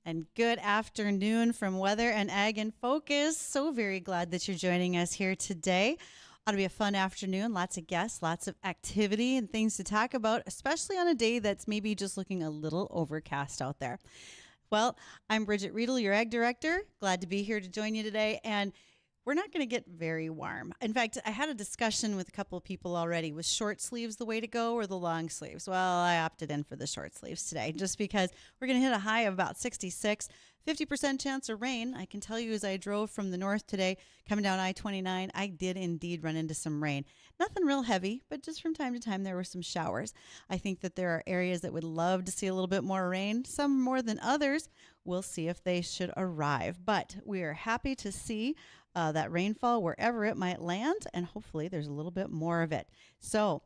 And good afternoon from Weather and Ag in Focus. So very glad that you're joining us here today. Ought to be a fun afternoon. Lots of guests, lots of activity and things to talk about, especially on a day that's maybe just looking a little overcast out there. Well, I'm Bridgette Readel, your Ag Director. Glad to be here to join you today. And we're not going to get very warm. In fact, I had a discussion with a couple of people already. Was short sleeves the way to go or the long sleeves? Well, I opted in for the short sleeves today just because we're going to hit a high of about 66, 50% chance of rain. I can tell you as I drove from the north today, coming down I-29, I did indeed run into some rain. Nothing real heavy, but just from time to time there were some showers. I think that there are areas that would love to see a little bit more rain, some more than others. We'll see if they should arrive. But we are happy to see that rainfall wherever it might land, and hopefully there's a little bit more of it. So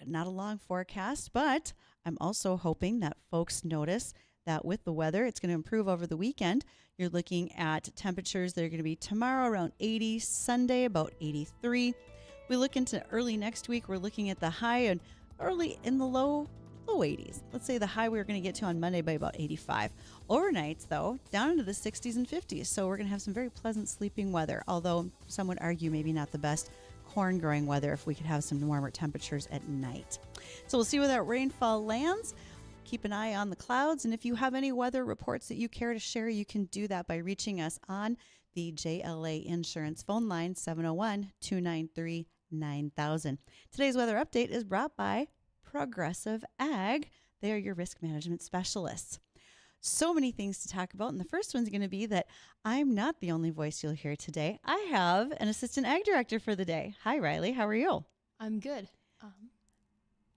not a long forecast, but I'm also hoping that folks notice that with the weather, it's going to improve over the weekend. You're looking at temperatures that are going to be tomorrow around 80, Sunday about 83. We look into early next week, we're looking at the high and early in the low 80s. Let's say the high we're going to get to on Monday by about 85. Overnights, though, down into the 60s and 50s. So we're going to have some very pleasant sleeping weather, although some would argue maybe not the best corn growing weather if we could have some warmer temperatures at night. So we'll see where that rainfall lands. Keep an eye on the clouds. And if you have any weather reports that you care to share, you can do that by reaching us on the JLA Insurance phone line, 701-293-9000. Today's weather update is brought by Progressive Ag. They are your risk management specialists. So many things to talk about. And the first one's going to be that I'm not the only voice you'll hear today. I have an assistant ag director for the day. Hi, Riley. How are you? I'm good.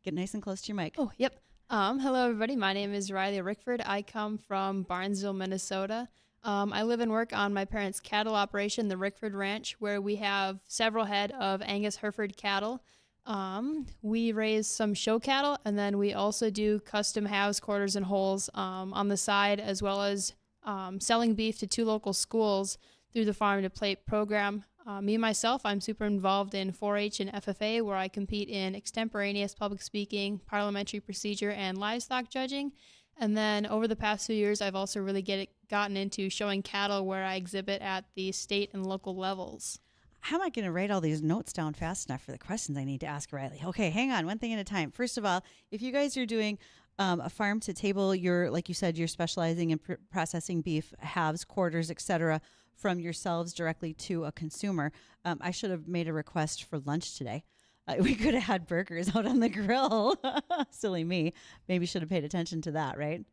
Get nice and close to your mic. Oh, yep. Hello, everybody. My name is Riley Rickford. I come from Barnesville, Minnesota. I live and work on my parents' cattle operation, the Rickford Ranch, where we have several head of Angus Hereford cattle. We raise some show cattle, and then we also do custom halves, quarters, and wholes on the side, as well as selling beef to 2 local schools through the Farm to Plate program. Me, myself, I'm super involved in 4-H and FFA, where I compete in extemporaneous public speaking, parliamentary procedure, and livestock judging. And then over the past few years, I've also really gotten into showing cattle, where I exhibit at the state and local levels. How am I going to write all these notes down fast enough for the questions I need to ask Riley? Okay, hang on, one thing at a time. First of all, if you guys are doing a farm to table, you're, like you said, you're specializing in processing beef, halves, quarters, etc., from yourselves directly to a consumer. I should have made a request for lunch today. We could have had burgers out on the grill. Silly me. Maybe should have paid attention to that, right?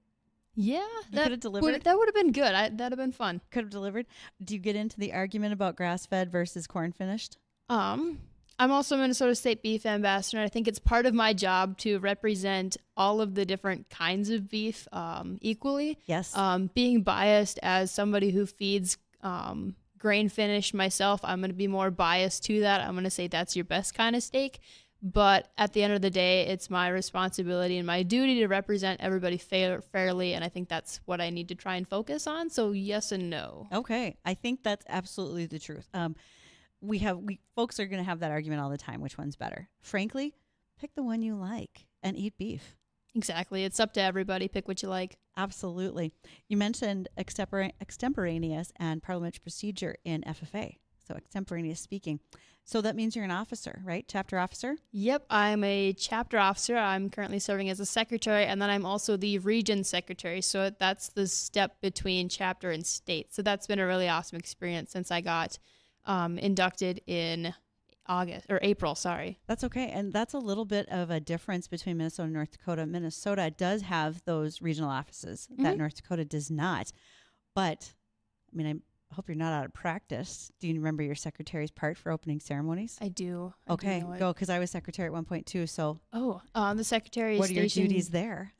Yeah, that would have been good. That'd have been fun. Could have delivered. Do you get into the argument about grass-fed versus corn-finished? I'm also a Minnesota State Beef Ambassador, and I think it's part of my job to represent all of the different kinds of beef equally. Yes. Being biased as somebody who feeds grain finished myself, I'm going to be more biased to that. I'm going to say that's your best kind of steak. But at the end of the day, it's my responsibility and my duty to represent everybody fairly, and I think that's what I need to try and focus on. So yes and no. Okay, I think that's absolutely the truth. Folks are going to have that argument all the time. Which one's better? Frankly, pick the one you like and eat beef. Exactly. It's up to everybody. Pick what you like. Absolutely. You mentioned extemporaneous and parliamentary procedure in FFA. So extemporaneous speaking. So that means you're an officer, right? Chapter officer? Yep, I'm a chapter officer. I'm currently serving as a secretary, and then I'm also the region secretary. So that's the step between chapter and state. So that's been a really awesome experience since I got inducted in April. That's okay. And that's a little bit of a difference between Minnesota and North Dakota. Minnesota does have those regional offices that North Dakota does not. But, I mean, I hope you're not out of practice. Do you remember your secretary's part for opening ceremonies? I do. Okay, go, because I was secretary at one point too. So, the secretary is what are your duties there?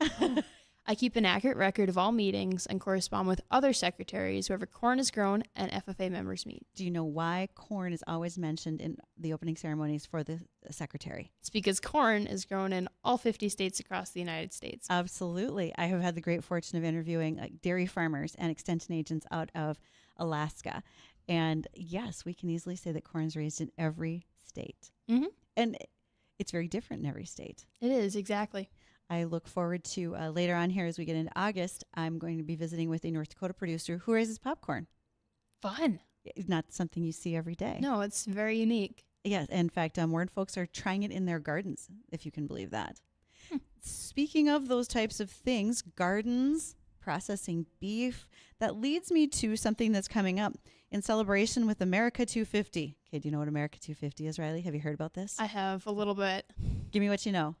I keep an accurate record of all meetings and correspond with other secretaries wherever corn is grown and FFA members meet. Do you know why corn is always mentioned in the opening ceremonies for the secretary? It's because corn is grown in all 50 states across the United States. Absolutely. I have had the great fortune of interviewing dairy farmers and extension agents out of Alaska. And yes, we can easily say that corn is raised in every state. Mm-hmm. And it's very different in every state. It is, exactly. I look forward to later on here as we get into August, I'm going to be visiting with a North Dakota producer who raises popcorn. Fun. It's not something you see every day. No, it's very unique. Yes. In fact, more folks are trying it in their gardens, if you can believe that. Speaking of those types of things, gardens, processing beef, that leads me to something that's coming up in celebration with America 250. Okay, do you know what America 250 is, Riley? Have you heard about this? I have a little bit. Give me what you know.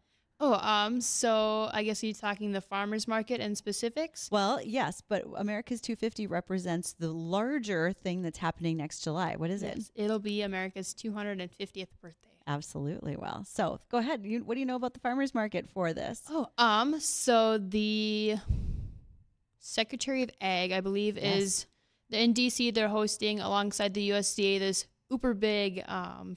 So I guess you're talking the farmers market and specifics? Well, yes, but America's 250 represents the larger thing that's happening next July. What is it? It'll be America's 250th birthday. Absolutely. Well, so go ahead. What do you know about the farmers market for this? So the Secretary of Ag, I believe, is in DC. They're hosting alongside the USDA this uber big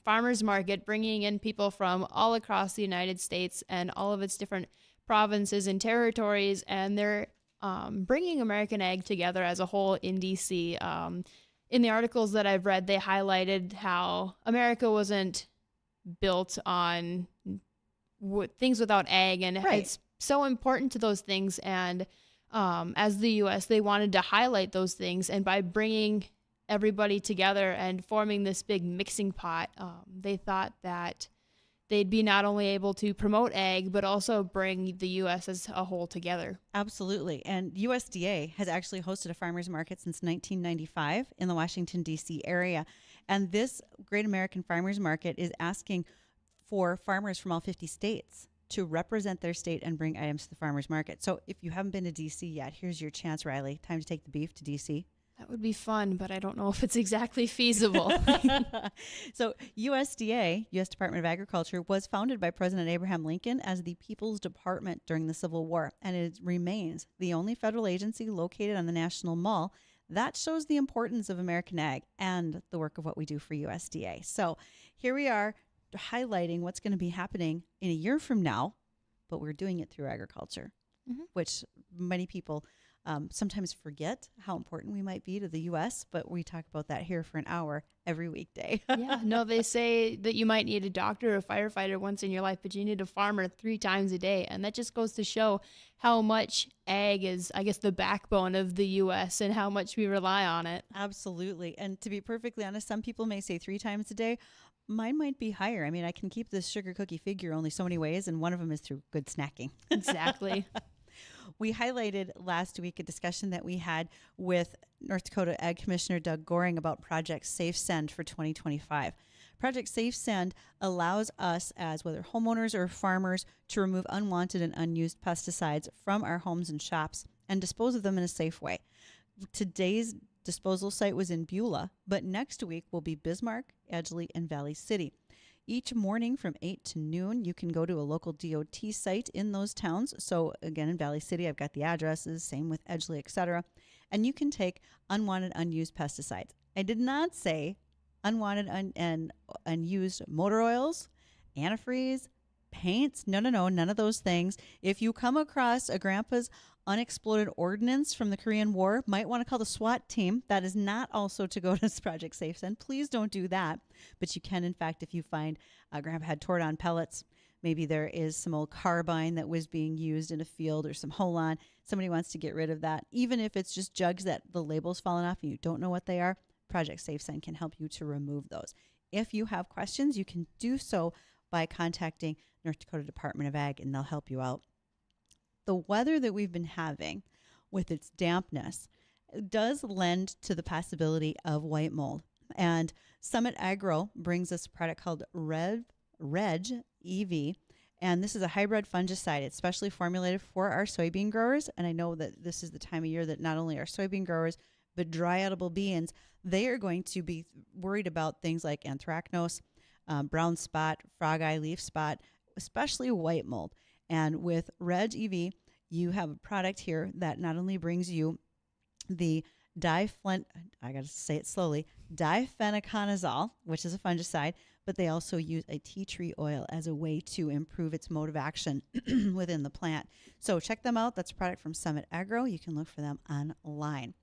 farmers market, bringing in people from all across the United States and all of its different provinces and territories, and they're bringing American ag together as a whole in DC. In the articles that I've read, they highlighted how America wasn't built on things without ag, and it's so important to those things. And as the U.S., they wanted to highlight those things, and by bringing everybody together and forming this big mixing pot, they thought that they'd be not only able to promote ag, but also bring the U.S. as a whole together. Absolutely. And USDA has actually hosted a farmers market since 1995 in the Washington, D.C. area. And this Great American Farmers Market is asking for farmers from all 50 states to represent their state and bring items to the farmers market. So if you haven't been to D.C. yet, here's your chance, Riley. Time to take the beef to D.C. That would be fun, but I don't know if it's exactly feasible. So USDA, U.S. Department of Agriculture, was founded by President Abraham Lincoln as the People's Department during the Civil War, and it remains the only federal agency located on the National Mall. That shows the importance of American ag and the work of what we do for USDA. So here we are highlighting what's going to be happening in a year from now, but we're doing it through agriculture, which many people sometimes forget how important we might be to the U.S., but we talk about that here for an hour every weekday. They say that you might need a doctor or a firefighter once in your life, but you need a farmer 3 times a day. And that just goes to show how much ag is, I guess, the backbone of the U.S. and how much we rely on it. Absolutely. And to be perfectly honest, some people may say 3 times a day. Mine might be higher. I mean, I can keep this sugar cookie figure only so many ways, and one of them is through good snacking. Exactly. We highlighted last week a discussion that we had with North Dakota Ag Commissioner Doug Goring about Project Safe Send for 2025. Project Safe Send allows us, as whether homeowners or farmers, to remove unwanted and unused pesticides from our homes and shops and dispose of them in a safe way. Today's disposal site was in Beulah, but next week will be Bismarck, Edgeley, and Valley City. Each morning from 8 to noon, you can go to a local DOT site in those towns. So again, in Valley City, I've got the addresses, same with Edgeley, etc. And you can take unwanted, unused pesticides. I did not say unwanted and unused motor oils, antifreeze, paints. No, none of those things. If you come across a grandpa's unexploded ordnance from the Korean War, might want to call the SWAT team. That is not also to go to Project Safe Send. Please don't do that. But you can, in fact, if you find grandpa had Tordon pellets, maybe there is some old carbine that was being used in a field or some Holon. Somebody wants to get rid of that. Even if it's just jugs that the label's fallen off and you don't know what they are, Project Safe Send can help you to remove those. If you have questions, you can do so by contacting North Dakota Department of Ag, and they'll help you out. The weather that we've been having with its dampness does lend to the possibility of white mold. And Summit Agro brings us a product called Reg EV. And this is a hybrid fungicide. It's specially formulated for our soybean growers. And I know that this is the time of year that not only our soybean growers, but dry edible beans, they are going to be worried about things like anthracnose, brown spot, frog eye, leaf spot, especially white mold. And with Reg EV, you have a product here that not only brings you the difenoconazole, which is a fungicide, but they also use a tea tree oil as a way to improve its mode of action within the plant. So check them out. That's a product from Summit Agro. You can look for them online.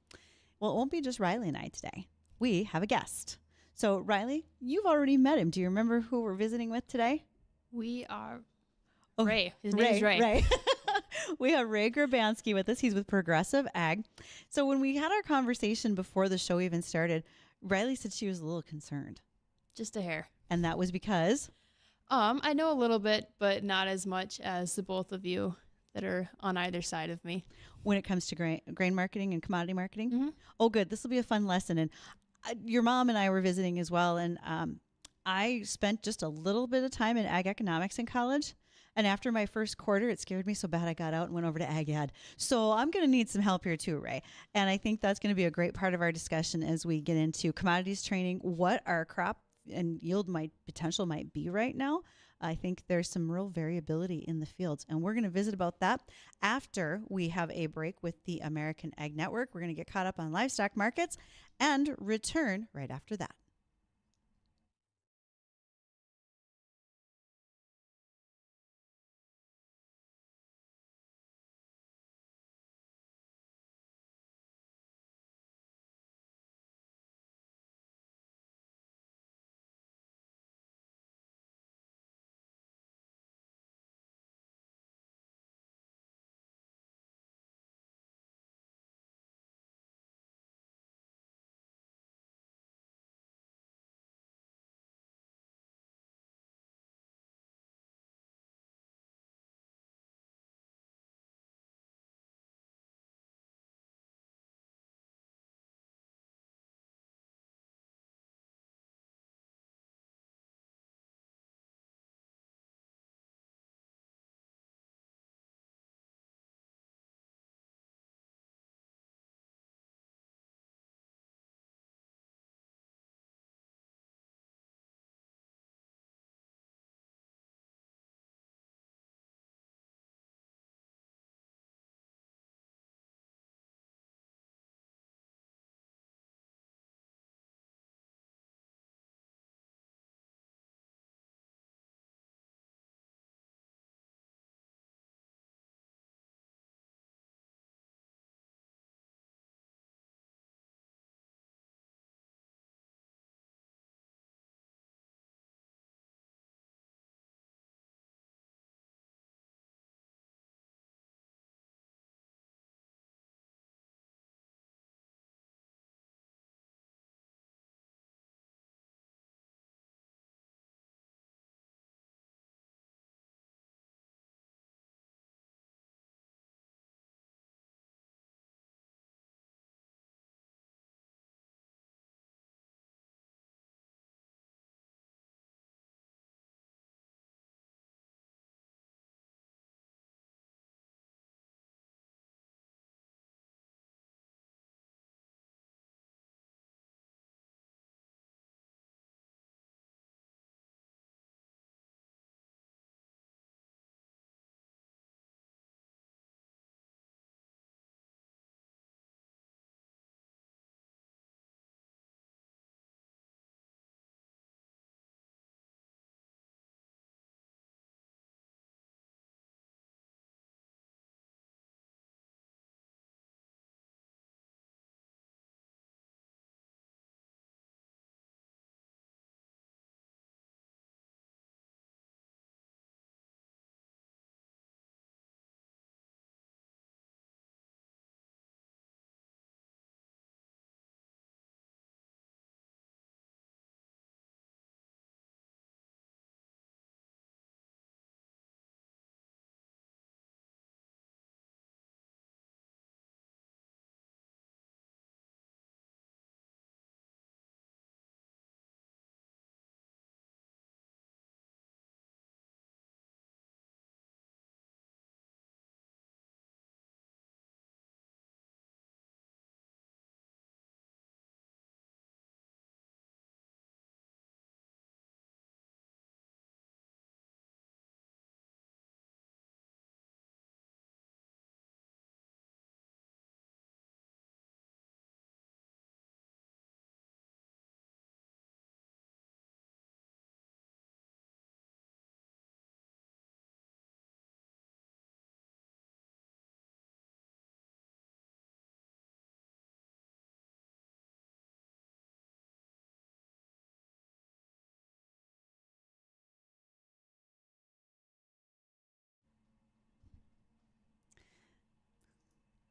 Well, it won't be just Riley and I today. We have a guest. So Riley, you've already met him. Do you remember who we're visiting with today? We are Ray. His name is Ray. We have Ray Grabanski with us. He's with Progressive Ag. So when we had our conversation before the show even started, Riley said she was a little concerned. Just a hair. And that was because I know a little bit, but not as much as the both of you that are on either side of me. when it comes to grain marketing and commodity marketing. Mm-hmm. Oh, good. This will be a fun lesson. And your mom and I were visiting as well. And I spent just a little bit of time in ag economics in college. And after my first quarter, it scared me so bad I got out and went over to ag ed. So I'm going to need some help here too, Ray. And I think that's going to be a great part of our discussion as we get into commodities training, what our crop and yield potential might be right now. I think there's some real variability in the fields. And we're going to visit about that after we have a break with the American Ag Network. We're going to get caught up on livestock markets and return right after that.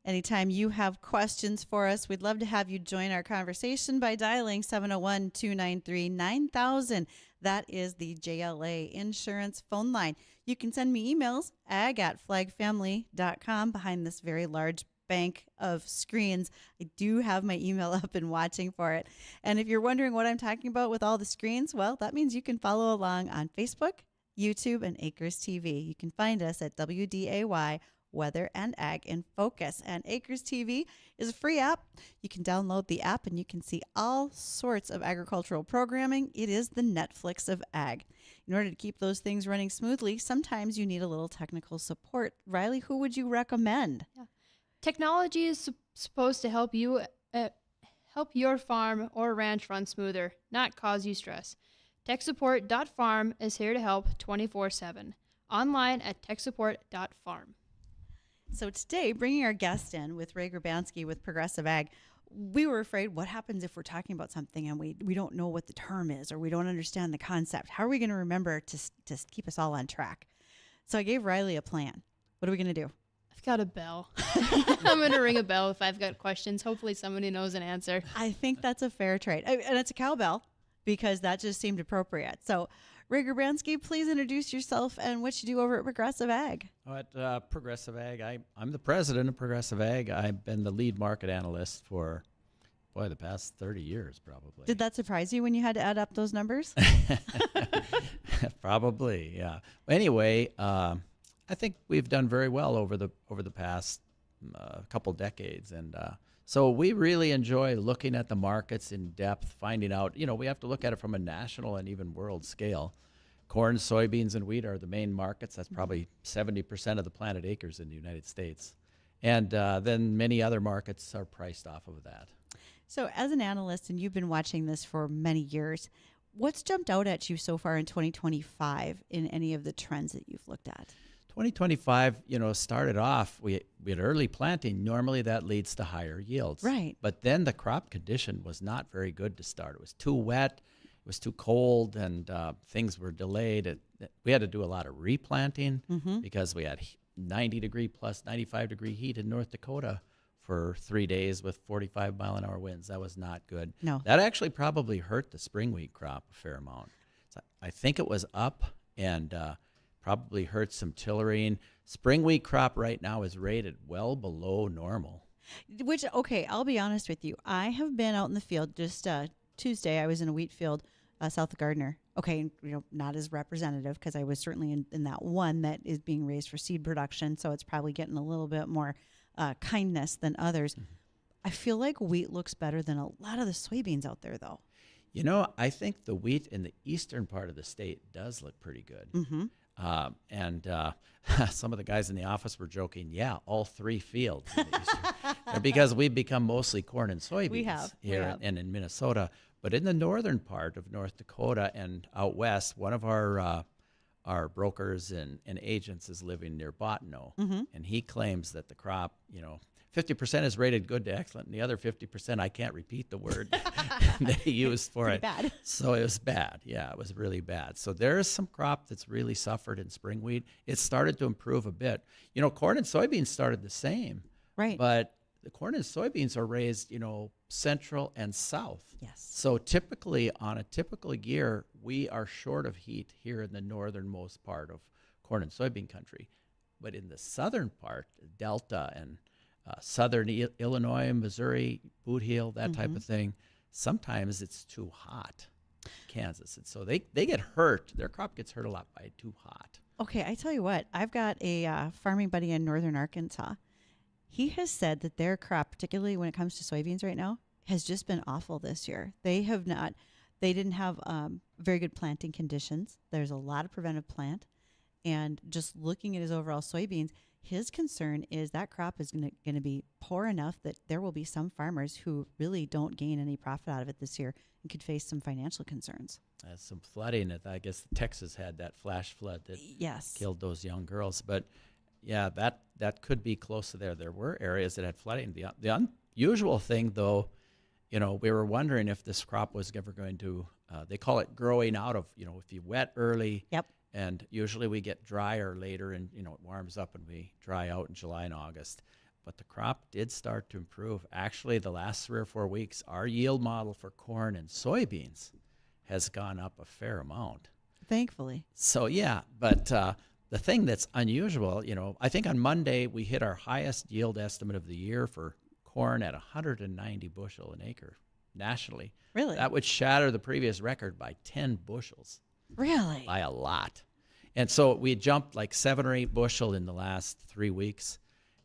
Anytime you have questions for us, we'd love to have you join our conversation by dialing 701-293-9000. That is the JLA Insurance phone line. You can send me emails, ag@flagfamily.com. Behind this very large bank of screens, I do have my email up and watching for it. And if you're wondering what I'm talking about with all the screens, well, that means you can follow along on Facebook, YouTube, and Acres TV. You can find us at WDAY Weather and Ag in Focus. And Acres TV is a free app. You can download the app and you can see all sorts of agricultural programming. It is the Netflix of ag. In order to keep those things running smoothly, sometimes you need a little technical support. Riley, who would you recommend? Yeah. Technology is supposed to help you help your farm or ranch run smoother, not cause you stress. TechSupport.farm is here to help 24/7. Online at TechSupport.farm. So today, bringing our guest in with Ray Grabanski with Progressive Ag, we were afraid, what happens if we're talking about something and we don't know what the term is or we don't understand the concept? How are we going to remember to keep us all on track? So I gave Riley a plan. What are we going to do? I've got a bell. I'm going to ring a bell if I've got questions. Hopefully somebody knows an answer. I think that's a fair trade. And it's a cowbell because that just seemed appropriate. So Ray Grabanski, please introduce yourself and what you do over at Progressive Ag. At Progressive Ag, I'm the president of Progressive Ag. I've been the lead market analyst for, the past 30 years probably. Did that surprise you when you had to add up those numbers? Probably, yeah. Anyway, I think we've done very well over the past couple decades, and so we really enjoy looking at the markets in depth, finding out. We have to look at it from a national and even world scale. Corn, soybeans, and wheat are the main markets. That's probably 70% of the planted acres in the United States, and then many other markets are priced off of that. So, as an analyst, and you've been watching this for many years, what's jumped out at you so far in 2025 in any of the trends that you've looked at? 2025, started off, we had early planting. Normally that leads to higher yields. Right. But then the crop condition was not very good to start. It was too wet, it was too cold, and things were delayed. We had to do a lot of replanting because we had 90-degree plus 95-degree heat in North Dakota for 3 days with 45-mile-an-hour winds. That was not good. No. That actually probably hurt the spring wheat crop a fair amount. So I think it was up and probably hurt some tillering. Spring wheat crop right now is rated well below normal. Which, okay, I'll be honest with you. I have been out in the field just Tuesday. I was in a wheat field south of Gardner. Okay, not as representative because I was certainly in that one that is being raised for seed production. So it's probably getting a little bit more kindness than others. Mm-hmm. I feel like wheat looks better than a lot of the soybeans out there, though. I think the wheat in the eastern part of the state does look pretty good. Mm-hmm. And some of the guys in the office were joking, all three fields in the eastern, because we've become mostly corn and soybeans here and in Minnesota. But in the northern part of North Dakota and out west, one of our brokers and agents is living near Bottineau, and he claims that the crop, 50% is rated good to excellent, and the other 50%, I can't repeat the word that he used for it. Bad. So it was bad. Yeah, it was really bad. So there is some crop that's really suffered in spring wheat. It started to improve a bit. Corn and soybeans started the same. Right. But the corn and soybeans are raised, central and south. Yes. So typically, on a typical year, we are short of heat here in the northernmost part of corn and soybean country. But in the southern part, Delta and southern Illinois, Missouri, Boot Heel, that type of thing, sometimes it's too hot. Kansas. And so they get hurt. Their crop gets hurt a lot by too hot. Okay, I tell you what, I've got a farming buddy in northern Arkansas. He has said that their crop, particularly when it comes to soybeans right now, has just been awful this year. They didn't have very good planting conditions. There's a lot of preventive plant. And just looking at his overall soybeans, his concern is that crop is going to be poor enough that there will be some farmers who really don't gain any profit out of it this year and could face some financial concerns. Some flooding. I guess Texas had that flash flood that killed those young girls. But yeah, that could be close to there. There were areas that had flooding. The unusual thing, though, we were wondering if this crop was ever going to, they call it growing out of, if you wet early. Yep. And usually we get drier later and, it warms up and we dry out in July and August. but the crop did start to improve. Actually, the last 3 or 4 weeks, our yield model for corn and soybeans has gone up a fair amount. Thankfully. So, yeah, but the thing that's unusual, I think on Monday we hit our highest yield estimate of the year for corn at 190 bushel an acre nationally. Really? That would shatter the previous record by 10 bushels. Really? By a lot. And so we jumped like 7 or 8 bushel in the last 3 weeks.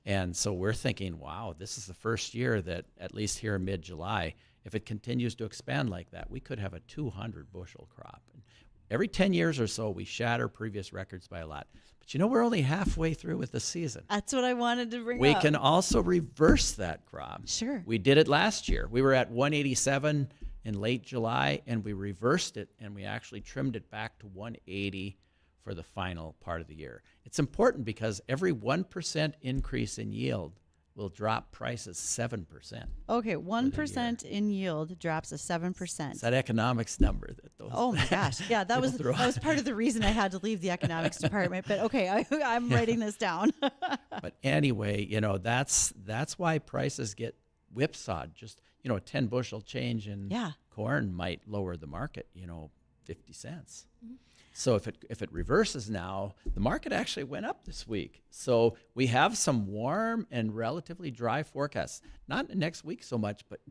And so we're thinking, wow, this is the first year that, at least here in mid-July, if it continues to expand like that, we could have a 200 bushel crop. And every 10 years or so, we shatter previous records by a lot. But we're only halfway through with the season. That's what I wanted to bring up. We can also reverse that crop. Sure. We did it last year. We were at 187 in late July, and we reversed it, and we actually trimmed it back to 180 for the final part of the year. It's important because every 1% increase in yield will drop prices 7%. Okay, 1% in yield drops a 7%. It's that economics number that those. Oh my gosh, yeah, that was part of the reason I had to leave the economics department. But okay, I'm writing this down. But anyway, that's why prices get whipsawed. Just a 10 bushel change in corn might lower the market 50 cents. Mm-hmm. So if it reverses now, the market actually went up this week. So we have some warm and relatively dry forecasts. Not next week so much, but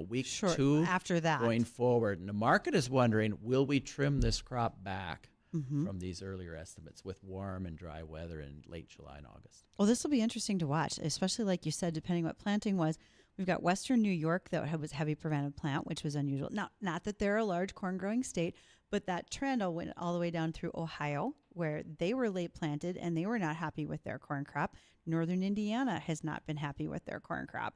week 2 after that going forward. And the market is wondering, will we trim this crop back from these earlier estimates with warm and dry weather in late July and August? Well, this will be interesting to watch, especially like you said, depending what planting was. We've got Western New York that was heavy preventive plant, which was unusual. Not that they're a large corn growing state, but that trend went all the way down through Ohio, where they were late planted and they were not happy with their corn crop. Northern Indiana has not been happy with their corn crop.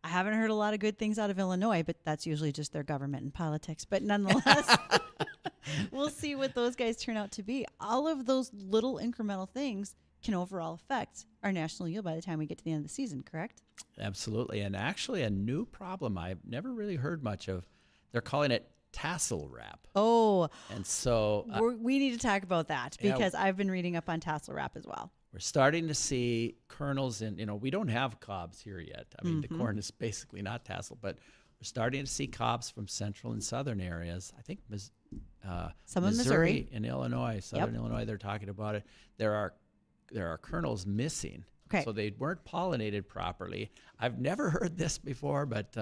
I haven't heard a lot of good things out of Illinois, but that's usually just their government and politics. But nonetheless, we'll see what those guys turn out to be. All of those little incremental things can overall affect our national yield by the time we get to the end of the season, correct? Absolutely. And actually a new problem I've never really heard much of. They're calling it tassel wrap. Oh. And so we need to talk about that because I've been reading up on tassel wrap as well. We're starting to see kernels we don't have cobs here yet. I mean, the corn is basically not tassel, but we're starting to see cobs from central and southern areas. I think some of Missouri and Illinois, southern Illinois, they're talking about it. There are kernels missing. Okay. So they weren't pollinated properly. I've never heard this before, but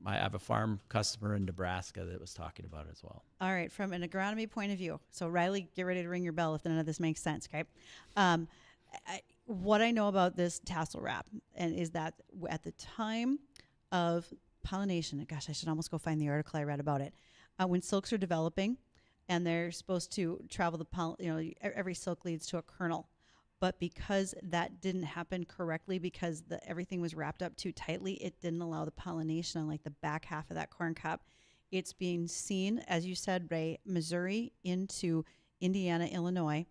I have a farm customer in Nebraska that was talking about it as well. All right, from an agronomy point of view. So Riley, get ready to ring your bell if none of this makes sense, okay? What I know about this tassel wrap is that at the time of pollination, gosh, I should almost go find the article I read about it. When silks are developing and they're supposed to travel the pollen, every silk leads to a kernel. But because that didn't happen correctly, because everything was wrapped up too tightly, it didn't allow the pollination on like the back half of that corn cob. It's being seen, as you said, Ray, Missouri into Indiana, Illinois.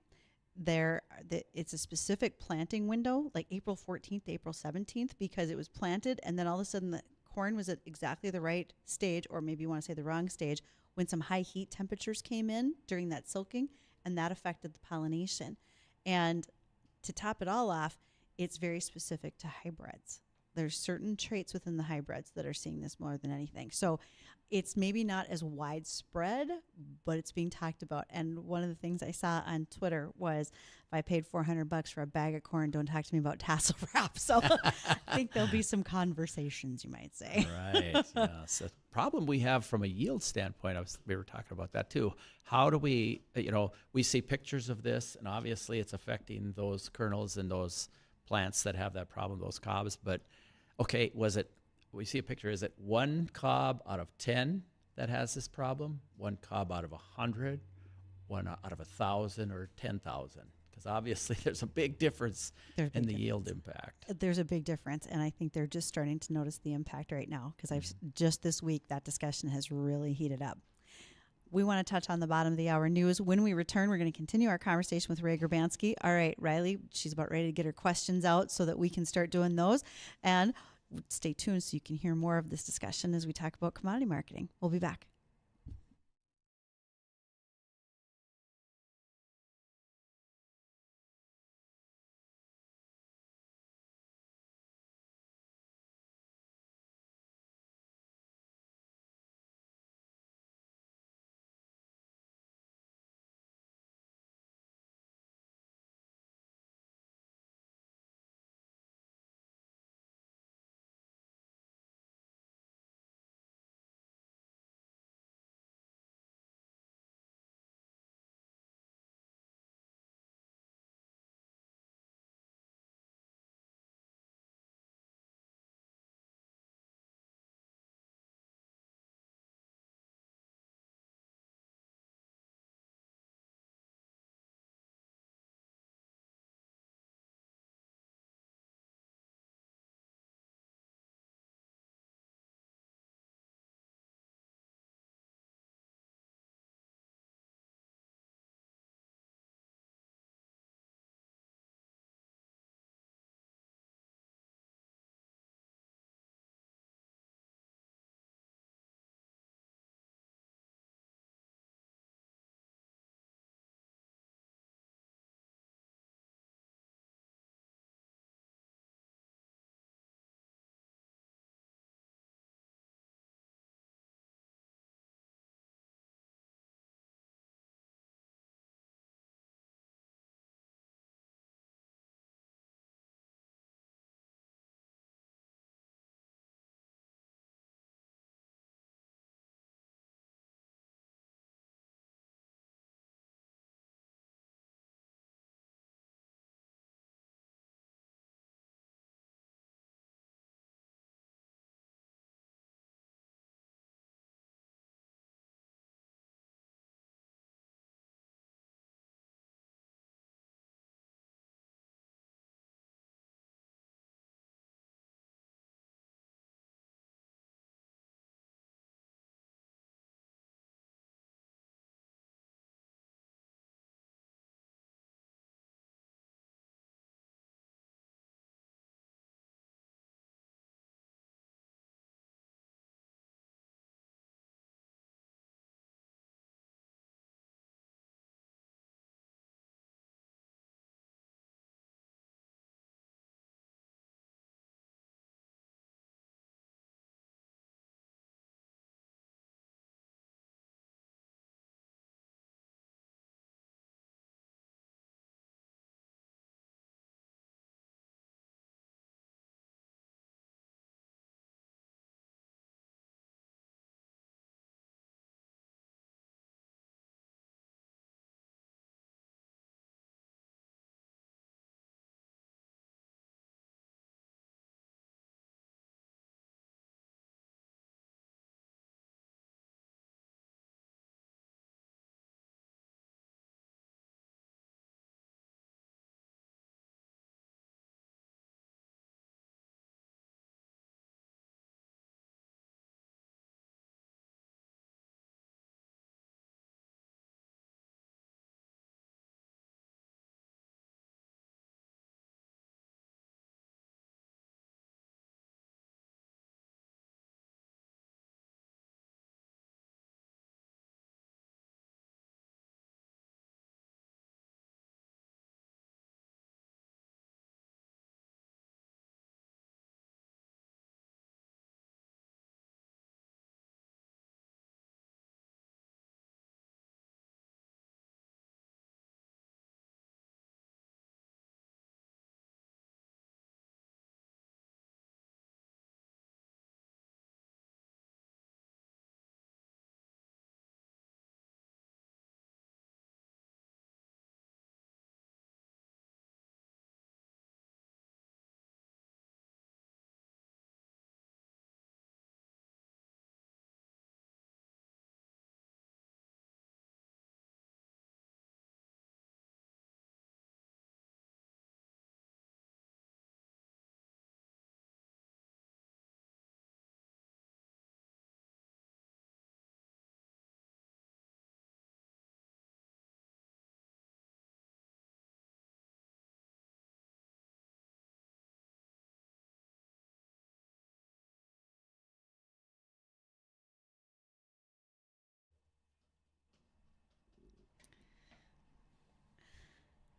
It's a specific planting window, like April 14th, April 17th, because it was planted, and then all of a sudden the corn was at exactly the right stage, or maybe you want to say the wrong stage, when some high heat temperatures came in during that silking, and that affected the pollination. And to top it all off, it's very specific to hybrids. There's certain traits within the hybrids that are seeing this more than anything. So it's maybe not as widespread, but it's being talked about. And one of the things I saw on Twitter was, if I paid $400 for a bag of corn, don't talk to me about tassel wrap. So I think there'll be some conversations, you might say. Right. Yeah. So the problem we have from a yield standpoint, we were talking about that too. How do we, we see pictures of this, and obviously it's affecting those kernels and those plants that have that problem, those cobs. But okay, we see a picture, is it one cob out of 10 that has this problem? One cob out of 100? One out of 1,000 or 10,000? Because obviously there's a big difference in the yield impact. There's a big difference, and I think they're just starting to notice the impact right now, because just this week that discussion has really heated up. We want to touch on the bottom of the hour news. When we return, we're going to continue our conversation with Ray Grabanski. All right, Riley, she's about ready to get her questions out so that we can start doing those. And stay tuned so you can hear more of this discussion as we talk about commodity marketing. We'll be back.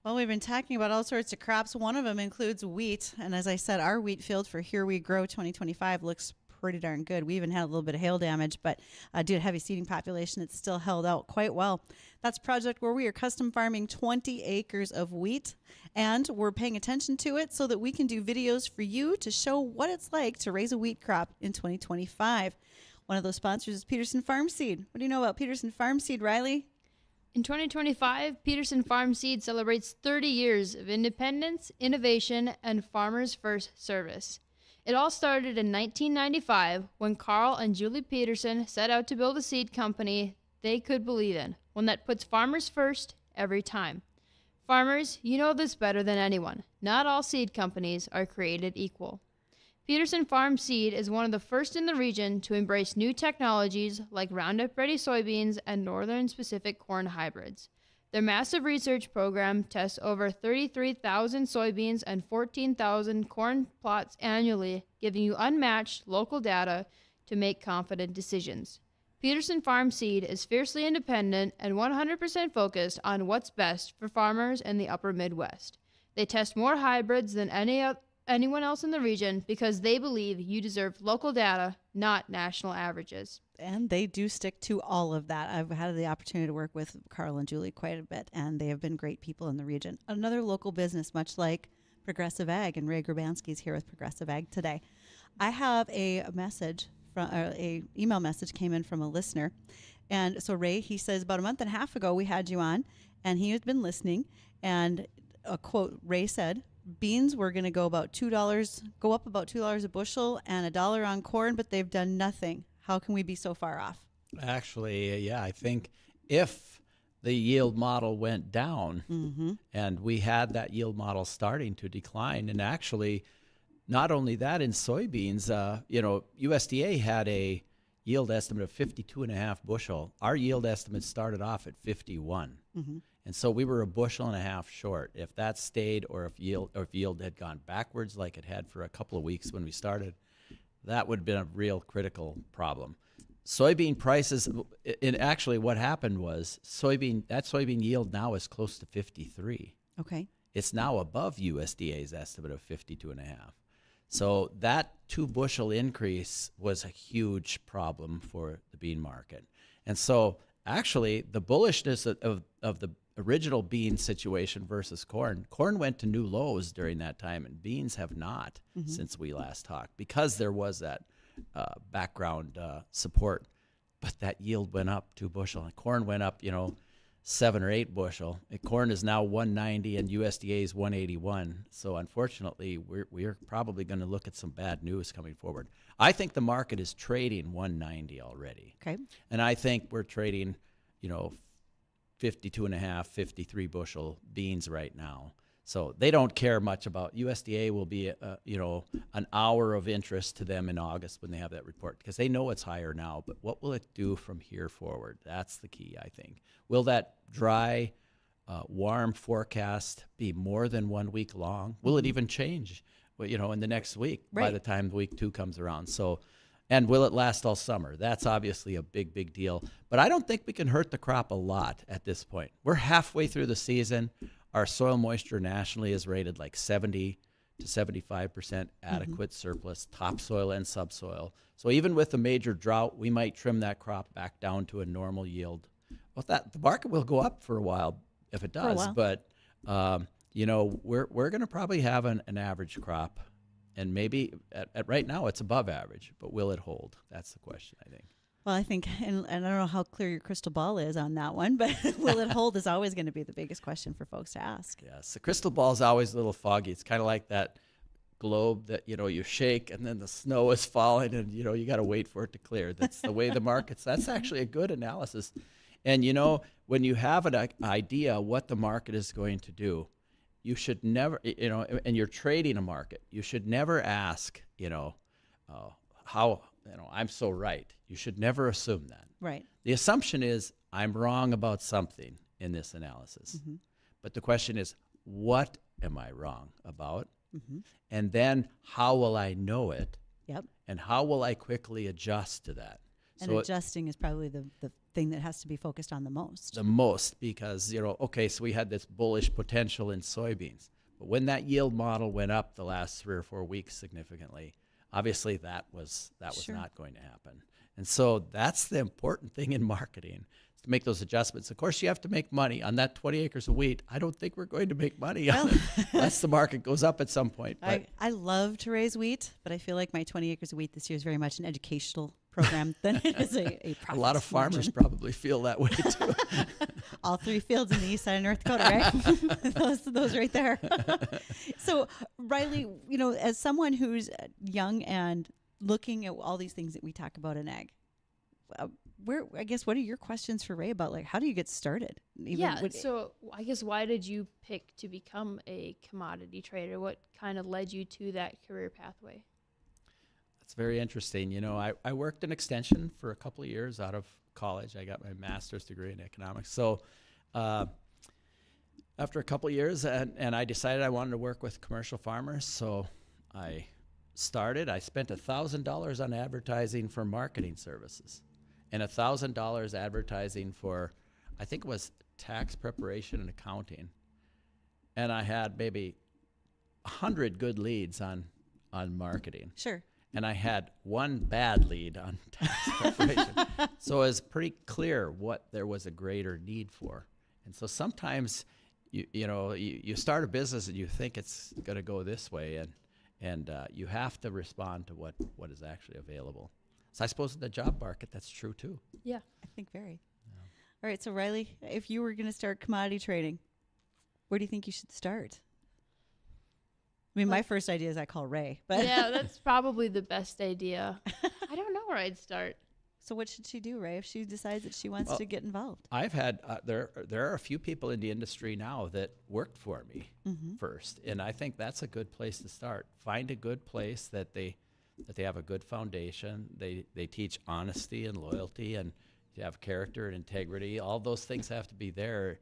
Well, we've been talking about all sorts of crops. One of them includes wheat. And as I said, our wheat field for Here We Grow 2025 looks pretty darn good. We even had a little bit of hail damage, but due to heavy seeding population, it's still held out quite well. That's a project where we are custom farming 20 acres of wheat, and we're paying attention to it so that we can do videos for you to show what it's like to raise a wheat crop in 2025. One of those sponsors is Peterson Farm Seed. What do you know about Peterson Farm Seed, Riley? In 2025, Peterson Farm Seed celebrates 30 years of independence, innovation, and farmers' first service. It all started in 1995 when Carl and Julie Peterson set out to build a seed company they could believe in, one that puts farmers first every time. Farmers, you know this better than anyone. Not all seed companies are created equal. Peterson Farm Seed is one of the first in the region to embrace new technologies like Roundup-ready soybeans and northern-specific corn hybrids. Their massive research program tests over 33,000 soybeans and 14,000 corn plots annually, giving you unmatched local data to make confident decisions. Peterson Farm Seed is fiercely independent and 100% focused on what's best for farmers in the upper Midwest. They test more hybrids than anyone else in the region because they believe you deserve local data, not national averages. And they do stick to all of that. I've had the opportunity to work with Carl and Julie quite a bit, and they have been great people in the region. Another local business, much like Progressive Ag, and Ray Grabanski is here with Progressive Ag today. I have a message, a email message came in from a listener. And so Ray, he says, about a month and a half ago, we had you on, and he has been listening. And a quote, Ray said, beans were going to go up about $2 a bushel and $1 on corn, but they've done nothing. How can we be so far off? Actually, yeah, I think if the yield model went down and we had that yield model starting to decline, and actually not only that, in soybeans, USDA had a yield estimate of 52.5 bushel. Our yield estimate started off at 51. And so we were a bushel and a half short. If that stayed, or if yield had gone backwards like it had for a couple of weeks when we started, that would have been a real critical problem. Soybean prices, and actually what happened was soybean yield now is close to 53. Okay. It's now above USDA's estimate of 52.5. So that 2 bushel increase was a huge problem for the bean market. And so actually the bullishness of the original bean situation versus corn went to new lows during that time, and beans have not since we last talked, because there was that background support. But that yield went up 2 bushel, and corn went up 7 or 8 bushel. And corn is now 190 and USDA is 181. So unfortunately, we're probably going to look at some bad news coming forward. I think the market is trading 190 already. Okay. And I think we're trading 52.5, 53 bushel beans right now. So they don't care much about USDA. Will be an hour of interest to them in August when they have that report, because they know it's higher now. But what will it do from here forward? That's the key, I think. Will that dry, warm forecast be more than 1 week long? Will it even change? In the next week, by the time week 2 comes around. So. And will it last all summer? That's obviously a big, big deal. But I don't think we can hurt the crop a lot at this point. We're halfway through the season. Our soil moisture nationally is rated like 70 to 75% adequate surplus, topsoil and subsoil. So even with a major drought, we might trim that crop back down to a normal yield. Well, the market will go up for a while if it does. But, we're going to probably have an average crop. And maybe at right now it's above average, but will it hold? That's the question, I think. Well, I think, and I don't know how clear your crystal ball is on that one, but will it hold is always going to be the biggest question for folks to ask. Yes, the crystal ball is always a little foggy. It's kind of like that globe that, you shake and then the snow is falling and, you got to wait for it to clear. That's the way the market's, that's actually a good analysis. And, when you have an idea what the market is going to do, you should never, and you're trading a market, you should never ask, how, I'm so right. You should never assume that. Right. The assumption is I'm wrong about something in this analysis. But the question is, what am I wrong about? And then how will I know it? Yep. And how will I quickly adjust to that? And so adjusting is probably the thing that has to be focused on the most. The most, because, okay, so we had this bullish potential in soybeans. But when that yield model went up the last 3 or 4 weeks significantly, obviously that was Sure. not going to happen. And so that's the important thing in marketing, is to make those adjustments. Of course, you have to make money on that 20 acres of wheat. I don't think we're going to make money unless the market goes up at some point. But I love to raise wheat, but I feel like my 20 acres of wheat this year is very much an educational program than it is a profit a lot of farmers margin. probably feel that way too. All 3 fields in the east side of North Dakota, right? those right there. So, Riley, as someone who's young and looking at all these things that we talk about in ag, what are your questions for Ray about, like, how do you get started? So I guess, why did you pick to become a commodity trader? What kind of led you to that career pathway? It's very interesting. I worked in extension for a couple of years out of college. I got my master's degree in economics. So after a couple of years, and I decided I wanted to work with commercial farmers, so I spent $1,000 on advertising for marketing services and $1,000 advertising for, I think it was tax preparation and accounting. And I had maybe 100 good leads on marketing. Sure. And I had 1 bad lead on tax preparation. So it was pretty clear what there was a greater need for. And so sometimes you start a business and you think it's going to go this way, and you have to respond to what is actually available. So I suppose in the job market, that's true too. Yeah. I think very. Yeah. All right. So, Riley, if you were going to start commodity trading, where do you think you should start? I mean, my first idea is I call Ray. But yeah, that's probably the best idea. I don't know where I'd start. So what should she do, Ray, if she decides that she wants to get involved? I've had there are a few people in the industry now that worked for me first, and I think that's a good place to start. Find a good place that they have a good foundation. They teach honesty and loyalty, and you have character and integrity. All those things have to be there.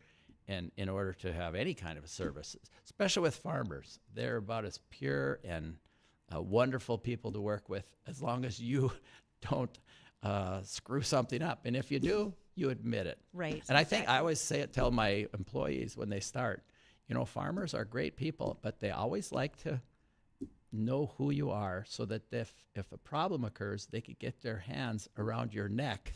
And in order to have any kind of a service, especially with farmers, they're about as pure and wonderful people to work with, as long as you don't screw something up. And if you do, you admit it. Right. And I think I always tell my employees when they start, farmers are great people, but they always like to know who you are, so that if a problem occurs, they could get their hands around your neck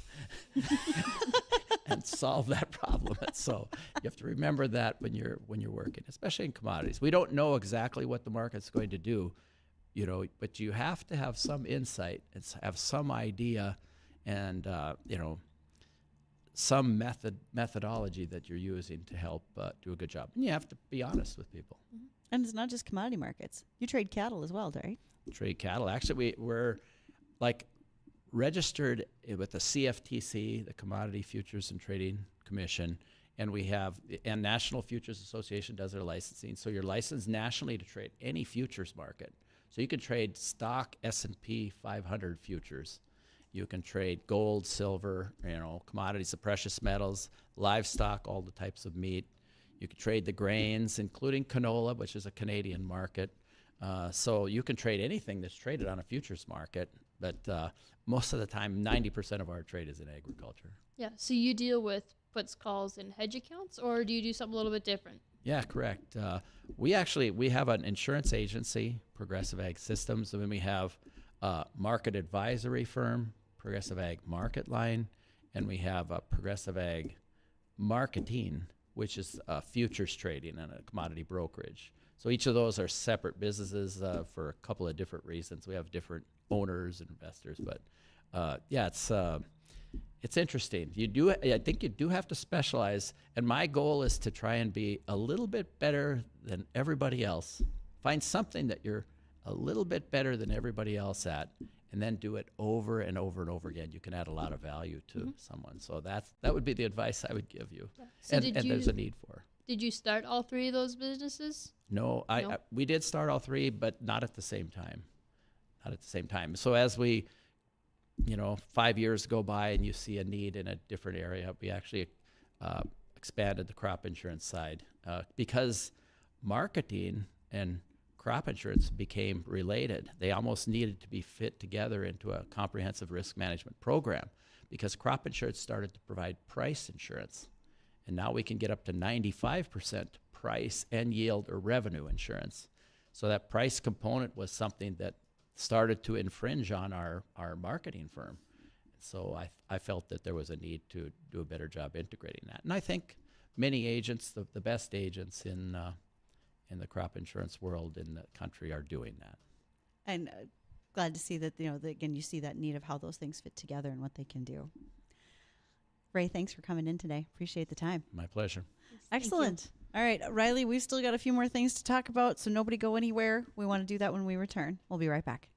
and solve that problem. And so you have to remember that when you're working, especially in commodities. We don't know exactly what the market's going to do, but you have to have some insight and have some idea, and some methodology that you're using to help do a good job. And you have to be honest with people. Mm-hmm. And it's not just commodity markets. You trade cattle as well, right? Trade cattle. Actually, we're like registered with the CFTC, the Commodity Futures and Trading Commission, and and National Futures Association does their licensing. So you're licensed nationally to trade any futures market. So you can trade stock S&P 500 futures. You can trade gold, silver, commodities of precious metals, livestock, all the types of meat. You can trade the grains, including canola, which is a Canadian market. So you can trade anything that's traded on a futures market, but most of the time, 90% of our trade is in agriculture. Yeah, so you deal with puts, calls, and hedge accounts, or do you do something a little bit different? Yeah, correct. We have an insurance agency, Progressive Ag Systems, and then we have a market advisory firm, Progressive Ag Market Line, and we have a Progressive Ag Marketing, which is futures trading and a commodity brokerage. So each of those are separate businesses for a couple of different reasons. We have different owners and investors, but it's interesting. I think you do have to specialize, and my goal is to try and be a little bit better than everybody else. Find something that you're a little bit better than everybody else at, and then do it over and over and over again. You can add a lot of value to someone. So that would be the advice I would give you. Yeah. So and there's a need for. Did you start all 3 of those businesses? No, we did start all 3, but not at the same time. Not at the same time. So as we, 5 years go by and you see a need in a different area, we actually expanded the crop insurance side because marketing and crop insurance became related. They almost needed to be fit together into a comprehensive risk management program because crop insurance started to provide price insurance. And now we can get up to 95% price and yield or revenue insurance. So that price component was something that started to infringe on our marketing firm. So I felt that there was a need to do a better job integrating that. And I think many agents, the best agents in the crop insurance world in the country are doing that. And glad to see that, again, you see that need of how those things fit together and what they can do. Ray, thanks for coming in today. Appreciate the time. My pleasure. Excellent. All right, Riley, we've still got a few more things to talk about, so nobody go anywhere. We want to do that when we return. We'll be right back.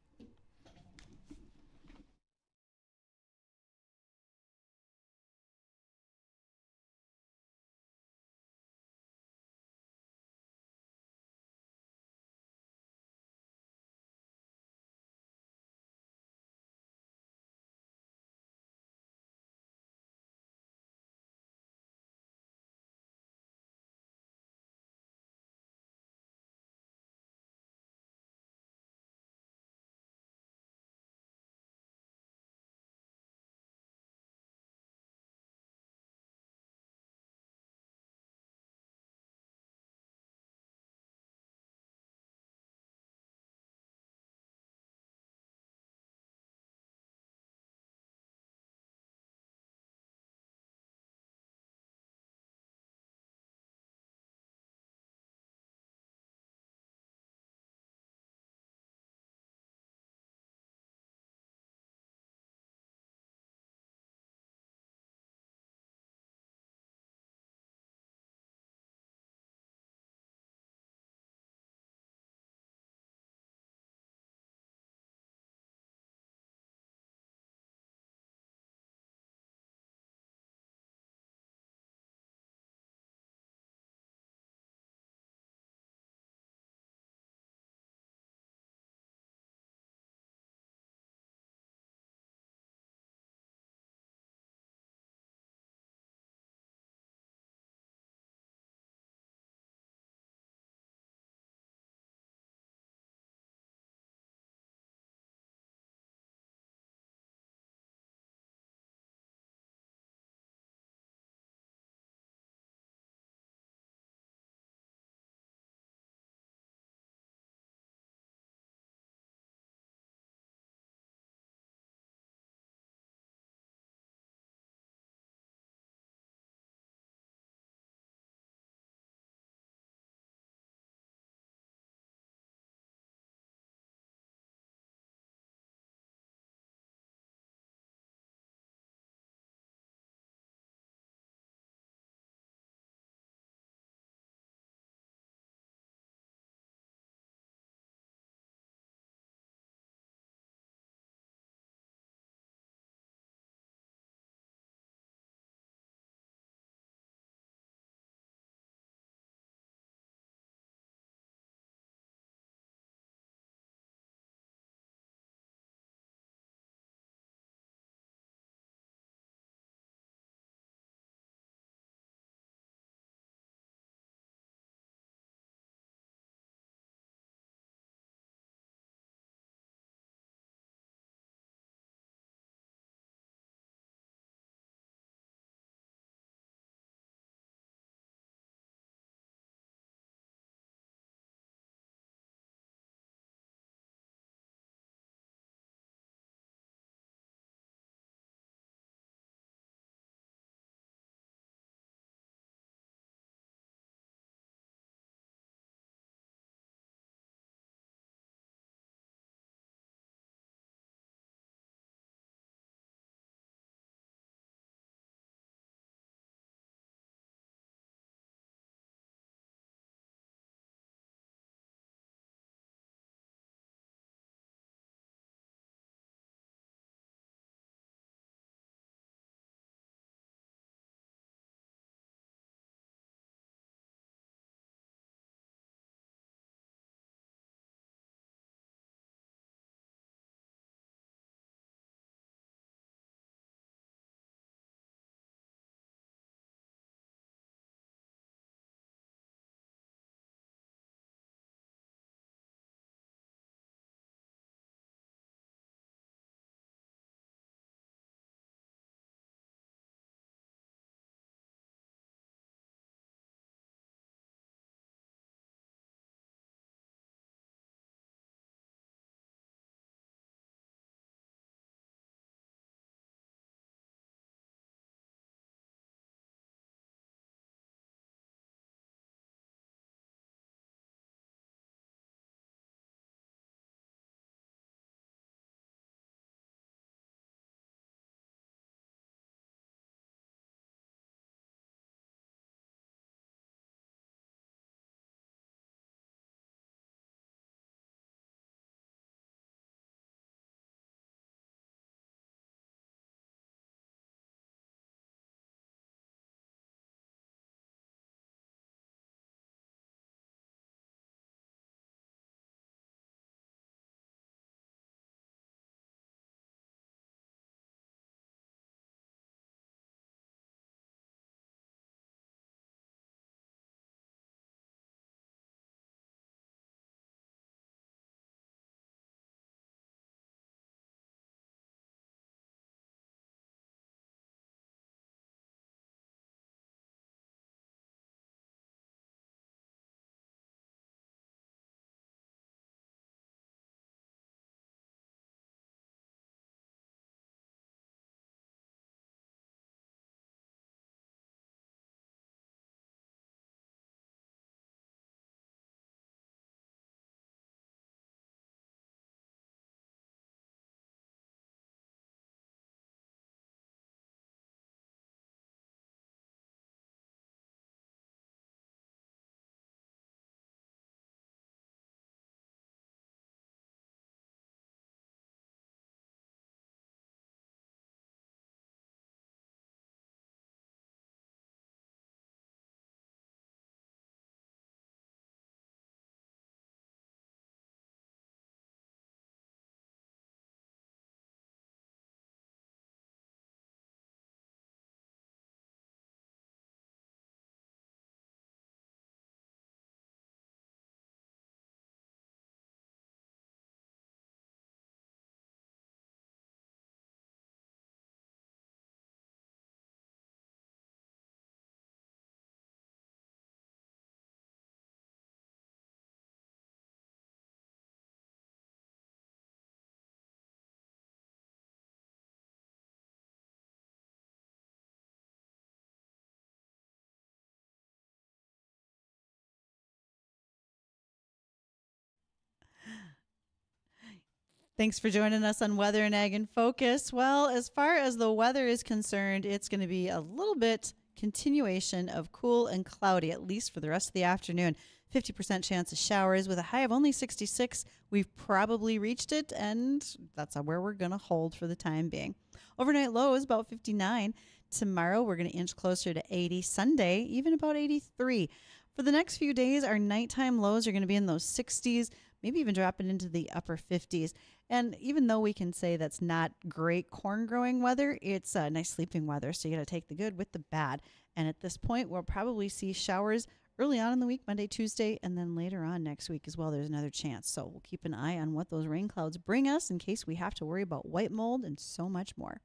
Thanks for joining us on Weather and Ag in Focus. Well, as far as the weather is concerned, it's going to be a little bit continuation of cool and cloudy, at least for the rest of the afternoon. 50% chance of showers with a high of only 66. We've probably reached it, and that's where we're going to hold for the time being. Overnight low is about 59. Tomorrow, we're going to inch closer to 80. Sunday, even about 83. For the next few days, our nighttime lows are going to be in those 60s, maybe even dropping into the upper 50s. And even though we can say that's not great corn growing weather, it's nice sleeping weather. So you got to take the good with the bad. And at this point, we'll probably see showers early on in the week, Monday, Tuesday, and then later on next week as well. There's another chance. So we'll keep an eye on what those rain clouds bring us in case we have to worry about white mold and so much more.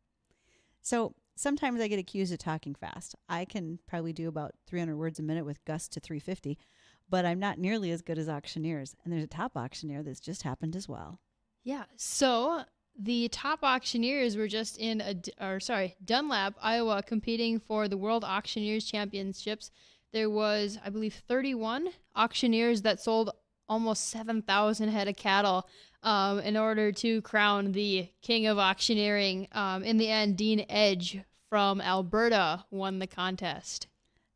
So sometimes I get accused of talking fast. I can probably do about 300 words a minute with gusts to 350, but I'm not nearly as good as auctioneers. And there's a top auctioneer that's just happened as well. Yeah. So the top auctioneers were just in Dunlap, Iowa, competing for the World Auctioneers Championships. There was, I believe, 31 auctioneers that sold almost 7,000 head of cattle in order to crown the king of auctioneering. In the end, Dean Edge from Alberta won the contest.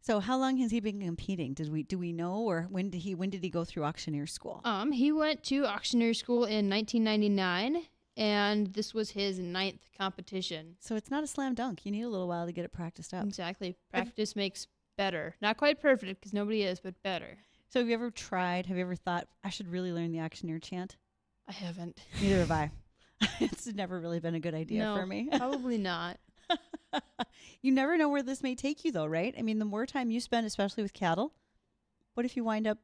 So how long has he been competing? Do we know, or when did he go through auctioneer school? He went to auctioneer school in 1999, and this was his 9th competition. So it's not a slam dunk. You need a little while to get it practiced up. Exactly. Practice makes better. Not quite perfect, because nobody is, but better. So have you ever thought, I should really learn the auctioneer chant? I haven't. Neither have I. It's never really been a good idea for me. Probably not. You never know where this may take you, though, right? I mean, the more time you spend, especially with cattle, what if you wind up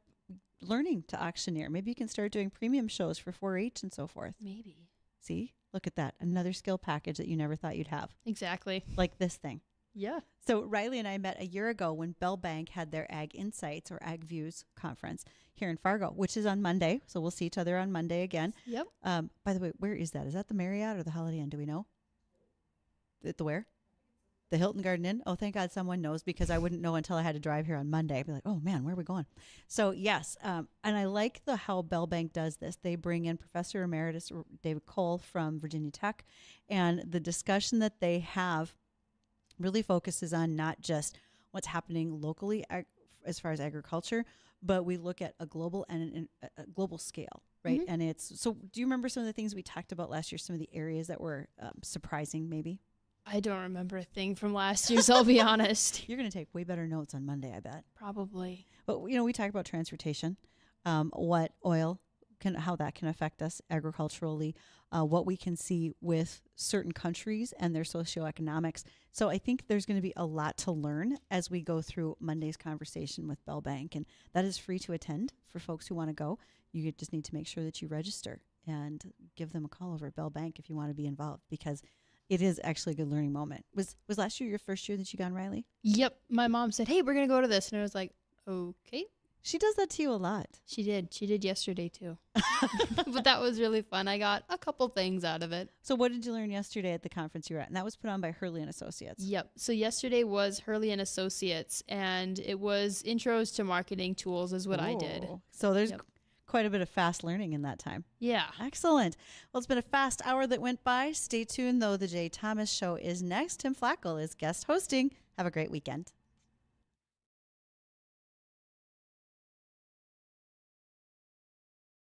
learning to auctioneer? Maybe you can start doing premium shows for 4-H and so forth. Maybe. See? Look at that. Another skill package that you never thought you'd have. Exactly. Like this thing. Yeah. So Riley and I met a year ago when Bell Bank had their Ag Insights or Ag Views conference here in Fargo, which is on Monday. So we'll see each other on Monday again. Yep. By the way, where is that? Is that the Marriott or the Holiday Inn? Do we know? The where? The Hilton Garden Inn? Oh, thank God someone knows, because I wouldn't know until I had to drive here on Monday. I'd be like, oh, man, where are we going? So, yes, and I like how Bell Bank does this. They bring in Professor Emeritus David Cole from Virginia Tech, and the discussion that they have really focuses on not just what's happening locally as far as agriculture, but we look at a global and a global scale, right? Mm-hmm. And so do you remember some of the things we talked about last year, some of the areas that were surprising maybe? I don't remember a thing from last year, so I'll be honest. You're going to take way better notes on Monday, I bet. Probably. But, we talked about transportation, what oil, how that can affect us agriculturally, what we can see with certain countries and their socioeconomics. So I think there's going to be a lot to learn as we go through Monday's conversation with Bell Bank. And that is free to attend for folks who want to go. You just need to make sure that you register and give them a call over at Bell Bank if you want to be involved, because it is actually a good learning moment. Was last year your first year that you got, Riley? Yep. My mom said, hey, we're going to go to this. And I was like, okay. She does that to you a lot. She did. She did yesterday, too. But that was really fun. I got a couple things out of it. So what did you learn yesterday at the conference you were at? And that was put on by Hurley and Associates. Yep. So yesterday was Hurley and Associates, and it was intros to marketing tools is what I did. So there's quite a bit of fast learning in that time. Yeah. Excellent. Well, it's been a fast hour that went by. Stay tuned, though. The Jay Thomas Show is next. Tim Flackel is guest hosting. Have a great weekend.